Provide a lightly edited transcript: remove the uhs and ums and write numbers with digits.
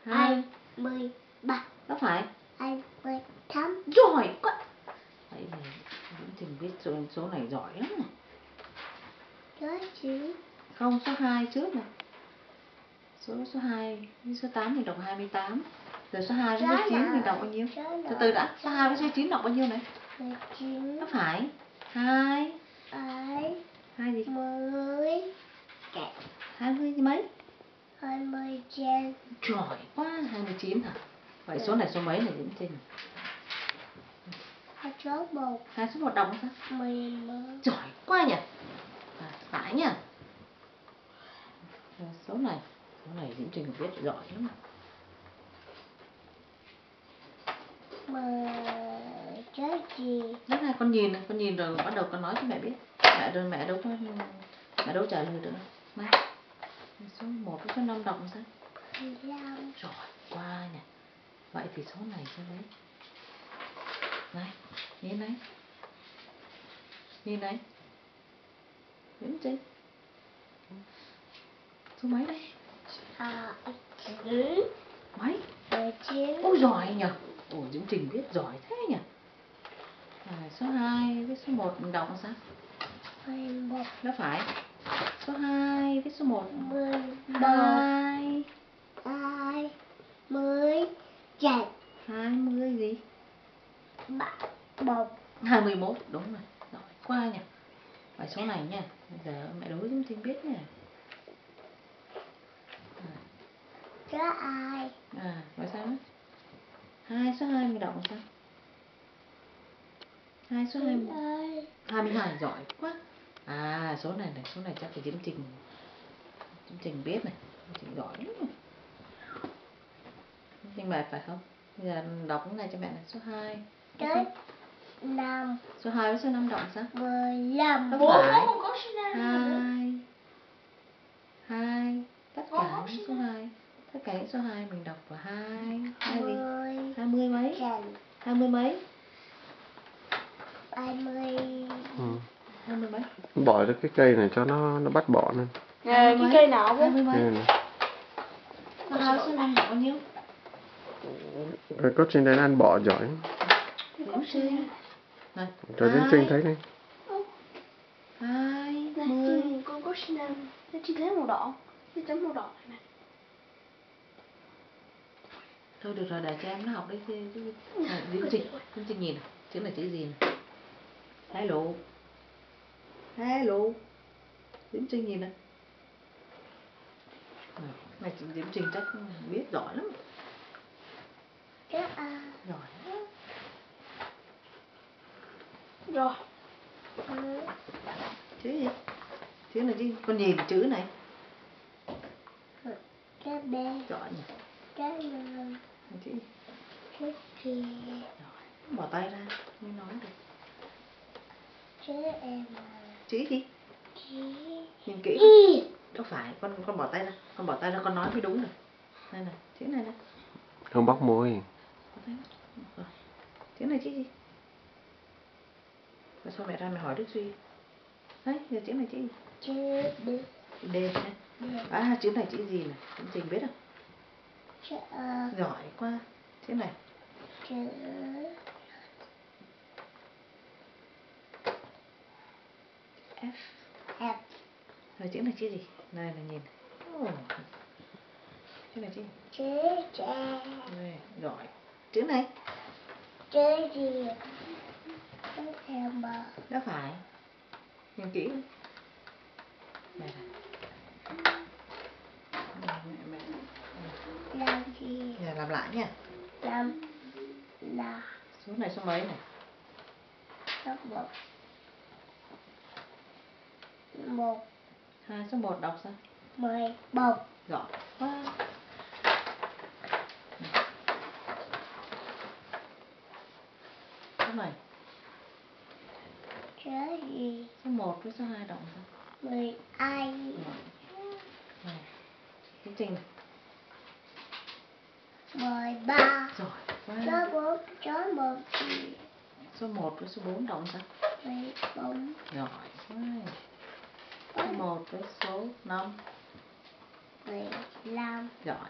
23. Đó phải. 28. Giỏi quá. Đấy, Diễm Trình viết số này giỏi lắm này. Số 9. Không, số 2 trước này. Số 2 với số 8 mình đọc 28. Rồi số 2 với số 9 mình đọc bao nhiêu? Từ từ đã, số 2 với số 9 đọc bao nhiêu này? 19. Đó phải. 2 gì? 10. 20 mấy? 29. Giỏi quá, 29 hả? Vậy số này số mấy này Diễm Trình? Số 1. 2 số 1 đọc sao? 11. Giỏi quá nhỉ? Phải nhỉ? Rồi, số này Diễm Trình viết giỏi lắm. Số gì? Đó là con nhìn rồi bắt đầu con nói cho mẹ biết. Mẹ đâu trả lời được. Này. Số 1 với số 5 đọc sao? 15. Giỏi quá nhỉ. Vậy thì số này số mấy? Này, nhìn này. Nhìn này. Diễm Trình. Số mấy đây? 9. Mấy? 19. Ôi giỏi nhỉ. Ồ, Diễm Trình viết giỏi thế nhỉ. Số 2 với số 1 mình đọc sao? 11. Đó phải. Số 2 với số 1 20 dành 20 gì? 1. 21, đúng rồi. Giỏi quá nhỉ. Vậy số này nha. Bây giờ mẹ đối Diễm Trình biết nhỉ. Số ai? Vậy sao nữa? 2 số 2 mình đọc sao? 2 số 2 22, giỏi quá. Số này chắc phải Diễm Trình biết này. Diễm Trình giỏi lắm rồi. Diễm Trình mệt phải không? Bây giờ đọc cái này cho mẹ này. Số 2 Số 5. Số 2 với số 5 đọc sao? 15. Không phải. 2 tất cả những số 2. Tất cả những số 2 mình đọc là 2 gì? 20 mấy? 20 mấy? 20. 20 mấy? Bỏ ra cái cây này cho nó bắt bỏ lên. Cái cây nào vậy? 20 mấy? Số 2 số 5 đọc bao nhiêu? Có trên đấy ăn bỏ giỏi. Diễm Trình. Này. Cho Diễm Trình thấy đi. 20. Con có Chanel. Nó chỉ thấy màu đỏ. Cái chấm màu đỏ này. Thôi được rồi, để cho em nó học đi chứ. Diễm Trình nhìn này. Chữ này chữ gì này? Hello. Diễm Trình nhìn này. Này Diễm Trình chắc biết giỏi lắm. Giỏi. Rồi. Chữ gì? Chữ này chứ. Con nhìn chữ này. Cái B. Giỏi nhỉ. Cái N. Chữ gì? Cái kia. Giỏi. Bỏ tay ra mới nói được. Chữ M. Chữ gì? Chữ Nhìn kỹ. Y. Đâu phải, con bỏ tay ra. Con bỏ tay ra con nói mới đúng được. Đây này, chữ này này. Không bóc môi. Rồi. Chữ này chữ gì? Rồi sao mẹ ra mẹ hỏi Đức Duy. Đấy, giờ chữ này chữ gì? Chữ D. Chữ D này. Chữ này chữ gì này? Diễm Trình biết không? Chữ A. Giỏi quá. Chữ này. Chữ F. Rồi chữ này chữ gì? Này là nhìn. Chữ này chữ gì? Chữ J. Này, giỏi. Chữ này. Chữ gì? Chữ M. Đó phải. Nhìn kỹ đi. Mẹ này. Mẹ. Làm gì? Giờ làm lại nha. Làm là Số này số mấy này? số 1. 1. 2 số 1 đọc sao? 11. Giỏi quá. Số này. Chữ gì? Số 1 với số 2 đọc sao? 12. Này. Diễm Trình này. 13. Giỏi quá. Số 4. Số 1 gì? Số 1 với số 4 đọc sao? 14. Giỏi quá. Số 1 với số 5. 15. Giỏi.